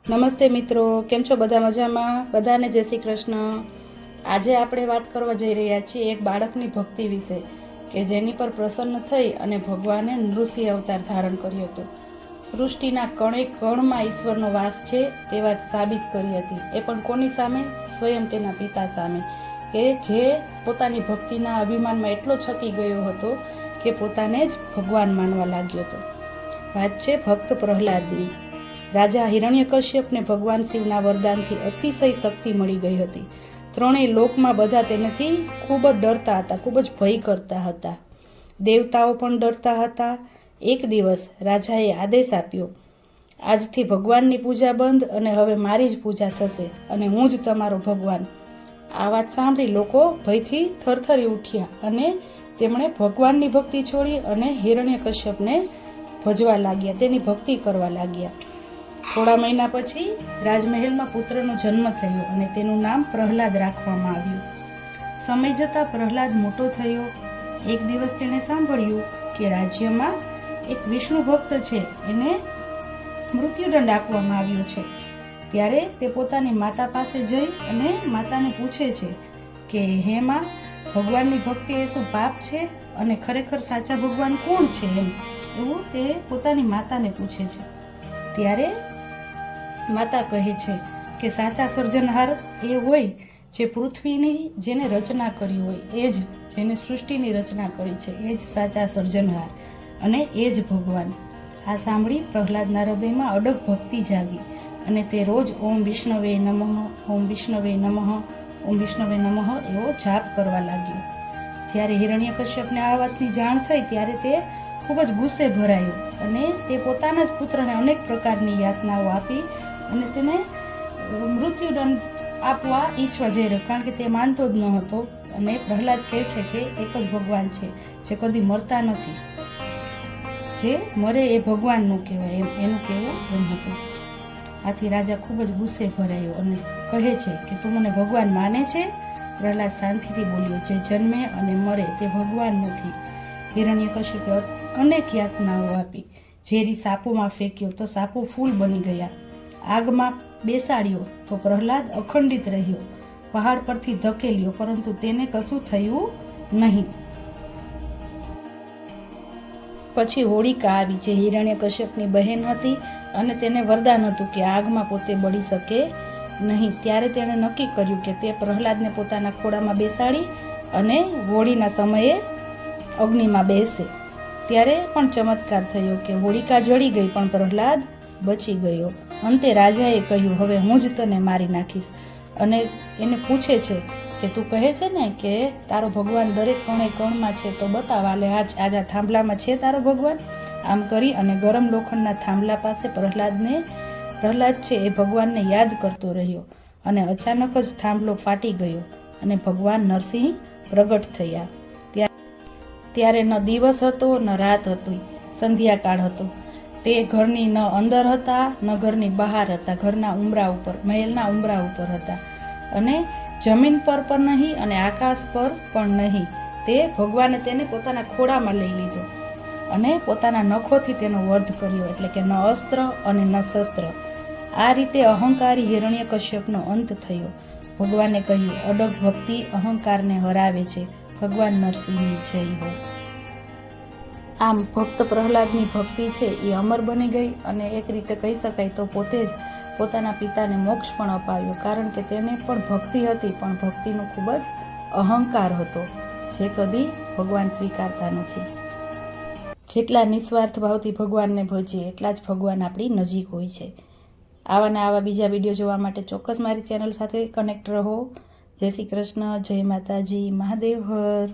નમસ્તે મિત્રો, કેમ છો? બધા મજામાં? બધાને જય શ્રી કૃષ્ણ। આજે આપણે વાત કરવા જઈ રહ્યા છીએ એક બાળકની ભક્તિ વિશે કે જેની પર પ્રસન્ન થઈ અને ભગવાને નૃસિંહ અવતાર ધારણ કર્યો હતો। સૃષ્ટિના કણે કણમાં ઈશ્વરનો વાસ છે તે વાત સાબિત કરી હતી, એ પણ કોની સામે? સ્વયં તેના પિતા સામે, કે જે પોતાની ભક્તિના અભિમાનમાં એટલો છકી ગયો હતો કે પોતાને જ ભગવાન માનવા લાગ્યો હતો। વાત છે ભક્ત પ્રહલાદની। રાજા હિરણ્યકશ્યપને ભગવાન શિવના વરદાનથી અતિશય શક્તિ મળી ગઈ હતી। ત્રણેય લોકમાં બધા તેનાથી ખૂબ જ ડરતા હતા, ખૂબ જ ભય કરતા હતા। દેવતાઓ પણ ડરતા હતા। એક દિવસ રાજાએ આદેશ આપ્યો, આજથી ભગવાનની પૂજા બંધ અને હવે મારી જ પૂજા થશે અને હું જ તમારો ભગવાન। આ વાત સાંભળી લોકો ભયથી થરથરી ઉઠ્યા અને તેમણે ભગવાનની ભક્તિ છોડી અને હિરણ્યકશ્યપને ભજવા લાગ્યા, તેની ભક્તિ કરવા લાગ્યા। થોડા મહિના પછી રાજમહેલમાં પુત્રનો જન્મ થયો અને તેનું નામ પ્રહલાદ રાખવામાં આવ્યું। સમય જતાં પ્રહલાદ મોટો થયો। એક દિવસ તેણે સાંભળ્યું કે રાજ્યમાં એક વિષ્ણુ ભક્ત છે, એને મૃત્યુદંડ આપવામાં આવ્યો છે। ત્યારે તે પોતાની માતા પાસે જઈ અને માતાને પૂછે છે કે હે માં, ભગવાનની ભક્તિ એ શું પાપ છે અને ખરેખર સાચા ભગવાન કોણ છે? એવું તે પોતાની માતાને પૂછે છે। ત્યારે માતા કહે છે કે સાચા સર્જનહાર એ હોય જે પૃથ્વીની જેને રચના કરી હોય, એ જ જેને સૃષ્ટિની રચના કરી છે, એ જ સાચા સર્જનહાર અને એ જ ભગવાન। આ સાંભળી પ્રહલાદના હૃદયમાં અડગ ભક્તિ જાગી અને તે રોજ ઓમ વિષ્ણવે નમઃ, ઓમ વિષ્ણવે નમઃ, ઓમ વિષ્ણવે નમઃ એવો જાપ કરવા લાગ્યો। જ્યારે હિરણ્યકશ્યપને આ વાતની જાણ થઈ ત્યારે તે ખૂબ જ ગુસ્સે ભરાયો અને તે પોતાના જ પુત્રને અનેક પ્રકારની યાતનાઓ આપી અને તેને મૃત્યુદંડ આપવા ઈચ્છવા જઈ રહ્યો, કારણ કે તે માનતો જ ન હતો। અને પ્રહલાદ કહે છે કે એક જ ભગવાન છે જે કદી મરતા નથી, જે મરે એ ભગવાનનું કહેવાય, એનું કહેવું એમ હતું। આથી રાજા ખૂબ જ ગુસ્સે ભરાયો અને કહે છે કે તું મને ભગવાન માને છે? પ્રહલાદ શાંતિથી બોલ્યો, જે જન્મે અને મરે તે ભગવાન નથી। હિરણ્યકશ્યપે અનેક યાતનાઓ આપી। ઝેરી સાપોમાં ફેંક્યો તો સાપો ફૂલ બની ગયા, આગમાં બેસાડ્યો તો પ્રહલાદ અખંડિત રહ્યો, પહાડ પરથી ધકેલ્યો પરંતુ તેને કશું થયું નહીં। પછી હોળિકા આવી, જે હિરણ્યકશ્યપની બહેન હતી અને તેને વરદાન હતું કે આગમાં પોતે બળી શકે નહીં। ત્યારે તેણે નક્કી કર્યું કે તે પ્રહલાદને પોતાના ખોળામાં બેસાડી અને હોળીના સમયે અગ્નિમાં બેસે। ત્યારે પણ ચમત્કાર થયો કે હોળિકા જળી ગઈ પણ પ્રહલાદ બચી ગયો। અંતે રાજાએ કહ્યું, હવે હું જ તને મારી નાખીશ અને એને પૂછે છે કે તું કહે છે ને કે તારો ભગવાન દરેક કણે કણમાં છે, તો બતાવ, આલે આજ થાંભલામાં છે તારો ભગવાન? આમ કરી અને ગરમ લોખંડના થાંભલા પાસે પ્રહલાદ છે એ ભગવાનને યાદ કરતો રહ્યો અને અચાનક જ થાંભલો ફાટી ગયો અને ભગવાન નરસિંહ પ્રગટ થયા। ત્યારે ન દિવસ હતો ન રાત હતી, સંધ્યાકાળ હતો। તે ઘરની ન અંદર હતા ન ઘરની બહાર હતા, ઘરના ઉંબરા ઉપર, મહેલના ઉંબરા ઉપર હતા અને જમીન પર પણ નહીં અને આકાશ પર પણ નહીં। તે ભગવાને તેને પોતાના ખોળામાં લઈ લીધો અને પોતાના નખોથી તેનો વધ કર્યો, એટલે કે ન અસ્ત્ર અને ન શસ્ત્ર। આ રીતે અહંકારી હિરણ્યકશ્યપનો અંત થયો। ભગવાને કહ્યું, અડગ ભક્તિ અહંકારને હરાવે છે। ભગવાન નરસિંહની જય હો। આમ ભક્ત પ્રહલાદની ભક્તિ છે એ અમર બની ગઈ અને એક રીતે કહી શકાય તો પોતે જ પોતાના પિતાને મોક્ષ પણ અપાવ્યો, કારણ કે તેને પણ ભક્તિ હતી પણ ભક્તિનો ખૂબ જ અહંકાર હતો, જે કદી ભગવાન સ્વીકારતા નથી। જેટલા નિસ્વાર્થ ભાવથી ભગવાનને ભજીએ એટલા જ ભગવાન આપણી નજીક હોય છે। આવા ને આવા બીજા વિડીયો જોવા માટે ચોક્કસ મારી ચેનલ સાથે કનેક્ટ રહો। જય શ્રી કૃષ્ણ, જય માતાજી, મહાદેવ હર।